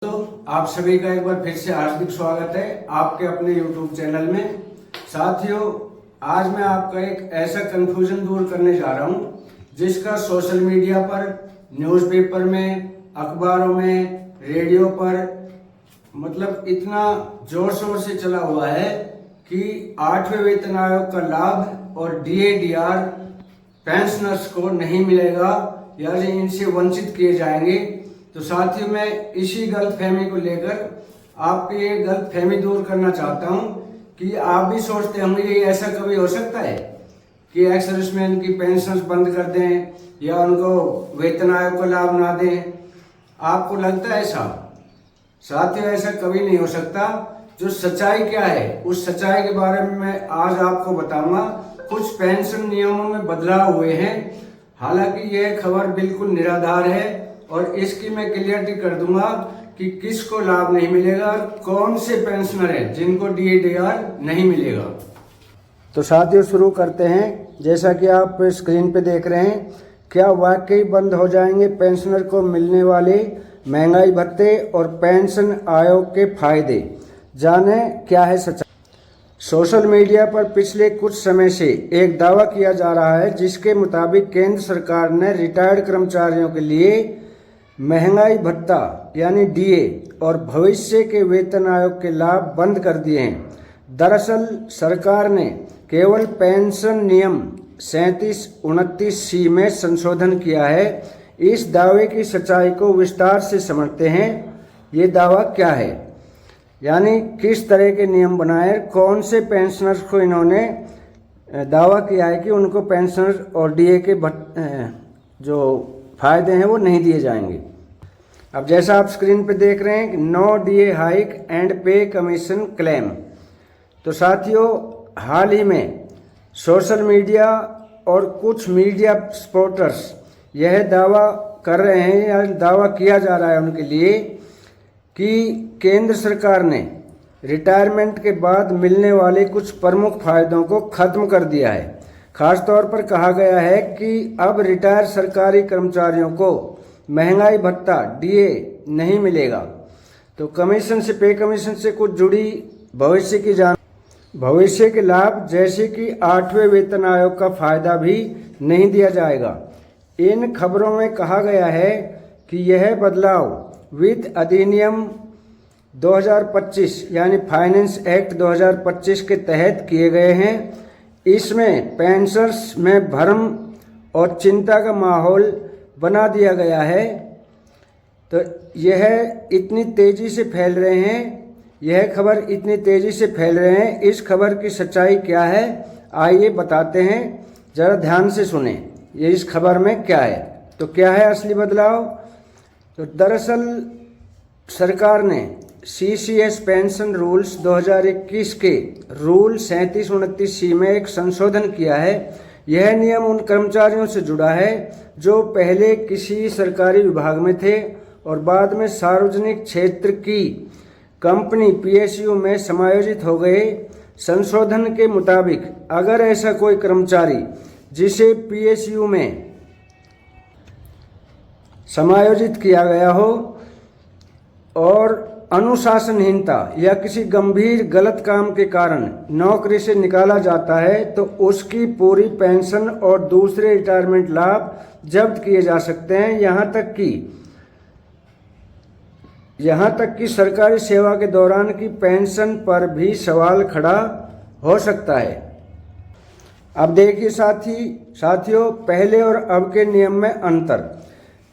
तो आप सभी का एक बार फिर से हार्दिक स्वागत है आपके अपने YouTube चैनल में। साथियों, आज मैं आपका एक ऐसा कंफ्यूजन दूर करने जा रहा हूं जिसका सोशल मीडिया पर, न्यूज़पेपर में, अखबारों में, रेडियो पर मतलब इतना जोर शोर से चला हुआ है कि 8वें वेतन आयोग का लाभ और DA/DR पेंशनर्स को नहीं मिलेगा या इनसे वंचित किए जाएंगे। तो साथियों, मैं इसी गलतफहमी को लेकर आपकी ये गलतफहमी दूर करना चाहता हूं कि आप भी सोचते होंगे ये ऐसा कभी हो सकता है कि एक्स सर्विसमैन की पेंशन बंद कर दें या उनको वेतन आयोग का लाभ ना दें। आपको लगता है ऐसा? साथियों, ऐसा कभी नहीं हो सकता। जो सच्चाई क्या है, उस सच्चाई के बारे में मैं आज आपको बताऊंगा। कुछ पेंशन नियमों में बदलाव हुए हैं, हालांकि यह खबर बिल्कुल निराधार है और इसकी मैं क्लियरिटी कर दूंगा कि किसको लाभ नहीं मिलेगा, कौन से पेंशनर हैं जिनको DA/DR नहीं मिलेगा। तो साथियों, शुरू करते हैं। जैसा कि आप स्क्रीन पे देख रहे हैं, क्या वाकई बंद हो जाएंगे पेंशनर को मिलने वाले महंगाई भत्ते और पेंशन आयोग के फायदे? जाने क्या है सच्चाई। सोशल मीडिया पर पिछले कुछ समय से एक दावा किया जा रहा है जिसके मुताबिक केंद्र सरकार ने रिटायर्ड कर्मचारियों के लिए महंगाई भत्ता यानी DA और भविष्य के वेतन आयोग के लाभ बंद कर दिए हैं। दरअसल सरकार ने केवल पेंशन नियम 3729C में संशोधन किया है। इस दावे की सच्चाई को विस्तार से समझते हैं। ये दावा क्या है, यानी किस तरह के नियम बनाए, कौन से पेंशनर्स को इन्होंने दावा किया है कि उनको पेंशनर और DA के जो फायदे हैं वो नहीं दिए जाएंगे। अब जैसा आप स्क्रीन पे देख रहे हैं, नो DA हाइक एंड पे कमीशन क्लेम। तो साथियों, हाल ही में सोशल मीडिया और कुछ मीडिया सपोर्टर्स यह दावा कर रहे हैं या दावा किया जा रहा है उनके लिए कि केंद्र सरकार ने रिटायरमेंट के बाद मिलने वाले कुछ प्रमुख फायदों को खत्म कर दिया है। खासतौर पर कहा गया है कि अब रिटायर सरकारी कर्मचारियों को महंगाई भत्ता DA नहीं मिलेगा। तो कमीशन से, पे कमीशन से कुछ जुड़ी भविष्य के लाभ जैसे कि 8वें वेतन आयोग का फायदा भी नहीं दिया जाएगा। इन खबरों में कहा गया है कि यह बदलाव वित्त अधिनियम 2025 यानी फाइनेंस एक्ट 2025 के तहत किए गए हैं। इसमें पेंशनर्स में भ्रम और चिंता का माहौल बना दिया गया है। तो यह इतनी तेजी से फैल रहे हैं, यह खबर इतनी तेजी से फैल रहे हैं, इस खबर की सच्चाई क्या है आइए बताते हैं। जरा ध्यान से सुने ये इस खबर में क्या है। तो क्या है असली बदलाव? तो दरअसल सरकार ने CCS पेंशन रूल्स 2021 के रूल 3729C में एक संशोधन किया है। यह नियम उन कर्मचारियों से जुड़ा है जो पहले किसी सरकारी विभाग में थे और बाद में सार्वजनिक क्षेत्र की कंपनी PSU में समायोजित हो गए। संशोधन के मुताबिक अगर ऐसा कोई कर्मचारी जिसे PSU में समायोजित किया गया हो और अनुशासनहीनता या किसी गंभीर गलत काम के कारण नौकरी से निकाला जाता है तो उसकी पूरी पेंशन और दूसरे रिटायरमेंट लाभ जब्त किए जा सकते हैं। यहाँ तक कि सरकारी सेवा के दौरान की पेंशन पर भी सवाल खड़ा हो सकता है। अब देखिए साथियों, पहले और अब के नियम में अंतर।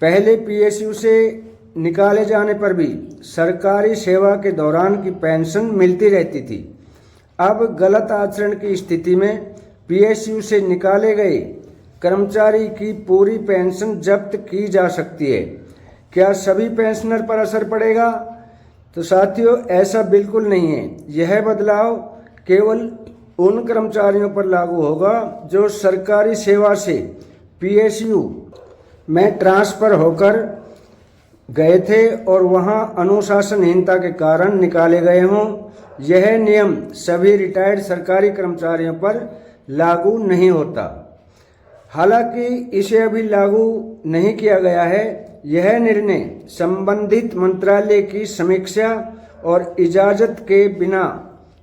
पहले PSU से निकाले जाने पर भी सरकारी सेवा के दौरान की पेंशन मिलती रहती थी। अब गलत आचरण की स्थिति में PSU से निकाले गए कर्मचारी की पूरी पेंशन जब्त की जा सकती है। क्या सभी पेंशनर पर असर पड़ेगा? तो साथियों, ऐसा बिल्कुल नहीं है। यह बदलाव केवल उन कर्मचारियों पर लागू होगा जो सरकारी सेवा से PSU में ट्रांसफर होकर गए थे और वहां अनुशासनहीनता के कारण निकाले गए हों। यह नियम सभी रिटायर्ड सरकारी कर्मचारियों पर लागू नहीं होता। हालांकि इसे अभी लागू नहीं किया गया है, यह निर्णय संबंधित मंत्रालय की समीक्षा और इजाजत के बिना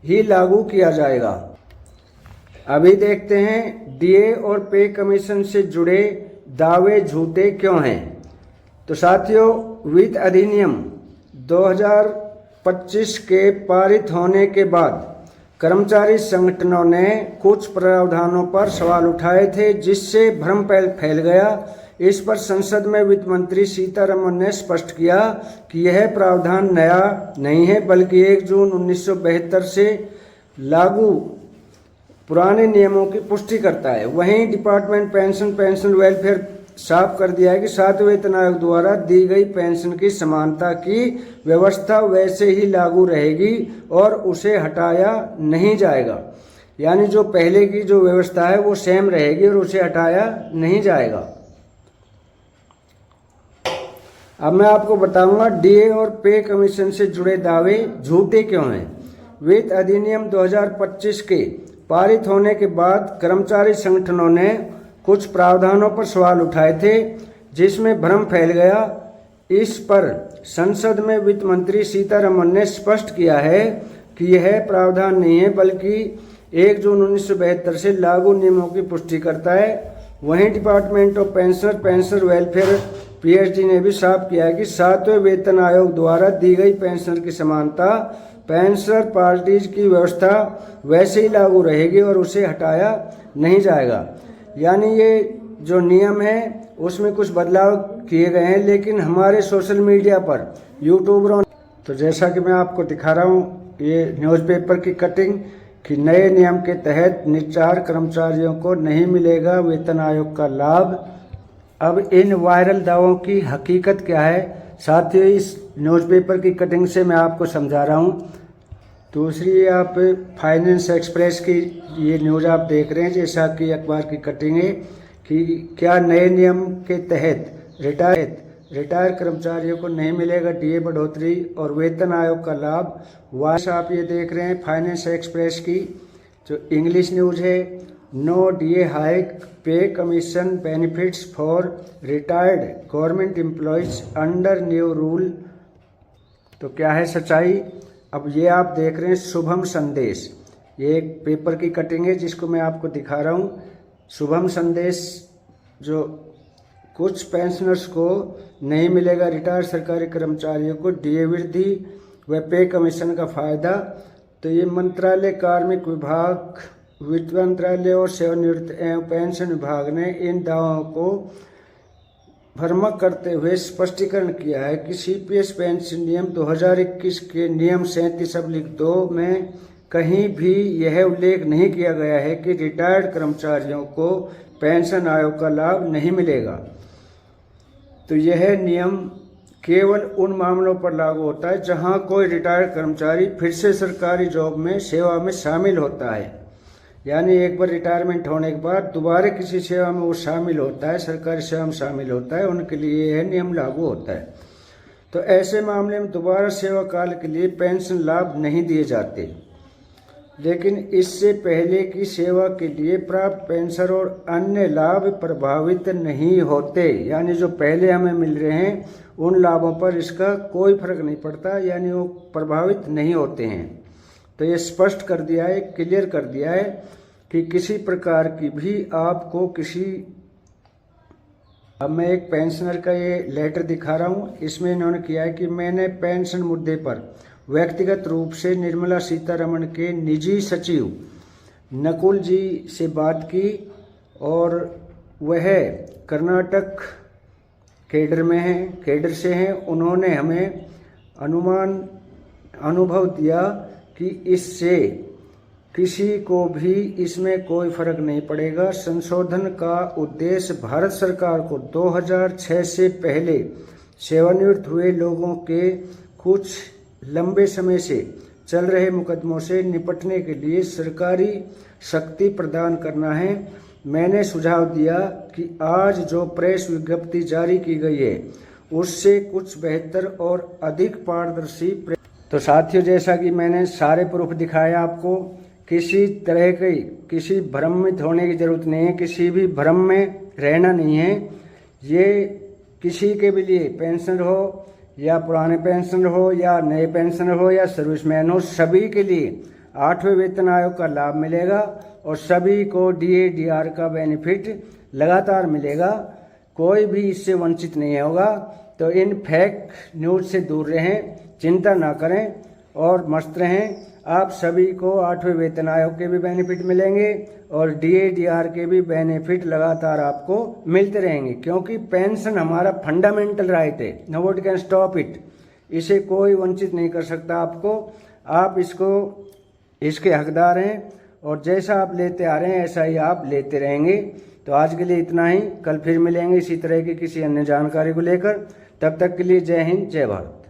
ही लागू किया जाएगा। अभी देखते हैं डीए और पे कमीशन से जुड़े दावे झूठे क्यों हैं। तो साथियों, वित्त अधिनियम 2025 के पारित होने के बाद कर्मचारी संगठनों ने कुछ प्रावधानों पर सवाल उठाए थे, जिससे भ्रम फैल गया। इस पर संसद में वित्त मंत्री सीतारमण ने स्पष्ट किया कि यह प्रावधान नया नहीं है, बल्कि 1 जून 1972 से लागू पुराने नियमों की पुष्टि करता है। वहीं डिपार्टमेंट पेंशन वेलफेयर साफ कर दिया है कि 7वें वेतन आयोग द्वारा दी गई पेंशन की समानता की व्यवस्था वैसे ही लागू रहेगी और उसे हटाया नहीं जाएगा। यानी जो पहले की जो व्यवस्था है वो सेम रहेगी और उसे हटाया नहीं जाएगा। अब मैं आपको बताऊंगा डीए और पे कमीशन से जुड़े दावे झूठे क्यों हैं। वित्त अधिनियम 2025 के पारित होने के बाद कर्मचारी संगठनों ने कुछ प्रावधानों पर सवाल उठाए थे, जिसमें भ्रम फैल गया। इस पर संसद में वित्त मंत्री सीतारमण ने स्पष्ट किया है कि यह प्रावधान नहीं है, बल्कि 1 जून 1972 से लागू नियमों की पुष्टि करता है। वहीं department of pensioner welfare PhD ने भी साफ किया है कि 7वें वेतन आयोग द्वारा दी गई पेंशन की समानता पेंशनर पार्टीज की व्यवस्था वैसे ही लागू रहेगी और उसे हटाया नहीं जाएगा। यानी ये जो नियम है उसमें कुछ बदलाव किए गए हैं, लेकिन हमारे सोशल मीडिया पर यूट्यूबरों, तो जैसा कि मैं आपको दिखा रहा हूँ ये न्यूज़पेपर की कटिंग कि नए नियम के तहत निचार कर्मचारियों को नहीं मिलेगा वेतन आयोग का लाभ। अब इन वायरल दावों की हकीकत क्या है साथियों, इस न्यूज़पेपर की कटिंग से मैं आपको समझा रहा हूँ। दूसरी आप फाइनेंस एक्सप्रेस की ये न्यूज़ आप देख रहे हैं, जैसा कि अखबार की कटिंग है कि क्या नए नियम के तहत रिटायर कर्मचारियों को नहीं मिलेगा डीए बढ़ोतरी और वेतन आयोग का लाभ। वाइस आप ये देख रहे हैं फाइनेंस एक्सप्रेस की जो इंग्लिश न्यूज़ है। नो डीए हाइक, पे commission benefits for retired government employees under new rule. तो क्या है सच्चाई, अब ये आप देख रहे हैं शुभम संदेश, ये एक पेपर की कटिंग है जिसको मैं आपको दिखा रहा हूँ। शुभम संदेश जो कुछ पेंशनर्स को नहीं मिलेगा रिटायर सरकारी कर्मचारियों को डीए वृद्धि व पे कमीशन का फायदा। तो ये मंत्रालय कार्मिक विभाग, वित्त मंत्रालय और सेवानिवृत्त एवं पेंशन विभाग ने इन दावों को भ्रामक करते हुए स्पष्टीकरण किया है कि सीपीएस पेंशन नियम 2021 के नियम 37(2) में कहीं भी यह उल्लेख नहीं किया गया है कि रिटायर्ड कर्मचारियों को पेंशन आयोग का लाभ नहीं मिलेगा। तो यह नियम केवल उन मामलों पर लागू होता है जहां कोई रिटायर्ड कर्मचारी फिर से सरकारी जॉब में सेवा में शामिल होता है। यानी एक बार रिटायरमेंट होने के बाद दोबारा किसी सेवा में वो शामिल होता है, सरकारी सेवा में शामिल होता है, उनके लिए यह नियम लागू होता है। तो ऐसे मामले में दोबारा सेवा काल के लिए पेंशन लाभ नहीं दिए जाते, लेकिन इससे पहले की सेवा के लिए प्राप्त पेंशन और अन्य लाभ प्रभावित नहीं होते। यानी जो पहले हमें मिल रहे हैं उन लाभों पर इसका कोई फर्क नहीं पड़ता, यानी वो प्रभावित नहीं होते हैं। तो ये स्पष्ट कर दिया है, क्लियर कर दिया है कि किसी प्रकार की भी आपको अब मैं एक पेंशनर का ये लेटर दिखा रहा हूँ। इसमें इन्होंने किया है कि मैंने पेंशन मुद्दे पर व्यक्तिगत रूप से निर्मला सीतारमण के निजी सचिव नकुल जी से बात की और वह कर्नाटक केडर से हैं। उन्होंने हमें अनुभव दिया कि इससे किसी को भी इसमें कोई फर्क नहीं पड़ेगा। संशोधन का उद्देश्य भारत सरकार को 2006 से पहले सेवानिवृत्त हुए लोगों के कुछ लंबे समय से चल रहे मुकदमों से निपटने के लिए सरकारी शक्ति प्रदान करना है। मैंने सुझाव दिया कि आज जो प्रेस विज्ञप्ति जारी की गई है उससे कुछ बेहतर और अधिक पारदर्शी। तो साथियों, जैसा कि मैंने सारे प्रूफ दिखाए आपको, किसी तरह की किसी भ्रमित होने की जरूरत नहीं है, किसी भी भ्रम में रहना नहीं है। ये किसी के भी लिए, पेंशनर हो या पुराने पेंशनर हो या नए पेंशनर हो या सर्विसमैन हो, सभी के लिए 8वें वेतन आयोग का लाभ मिलेगा और सभी को डीए डीआर का बेनिफिट लगातार मिलेगा। कोई भी इससे वंचित नहीं होगा। तो इन फेक न्यूज से दूर रहें, चिंता ना करें और मस्त रहें। आप सभी को 8वें वेतन आयोग के भी बेनिफिट मिलेंगे और डीए डीआर के भी बेनिफिट लगातार आपको मिलते रहेंगे, क्योंकि पेंशन हमारा फंडामेंटल राइट है। Nobody can stop it. इसे कोई वंचित नहीं कर सकता आपको। आप इसके हकदार हैं और जैसा आप लेते आ रहे हैं ऐसा ही आप लेते रहेंगे। तो आज के लिए इतना ही। कल फिर मिलेंगे इसी तरह की किसी अन्य जानकारी को लेकर। तब तक के लिए जय हिंद, जय भारत।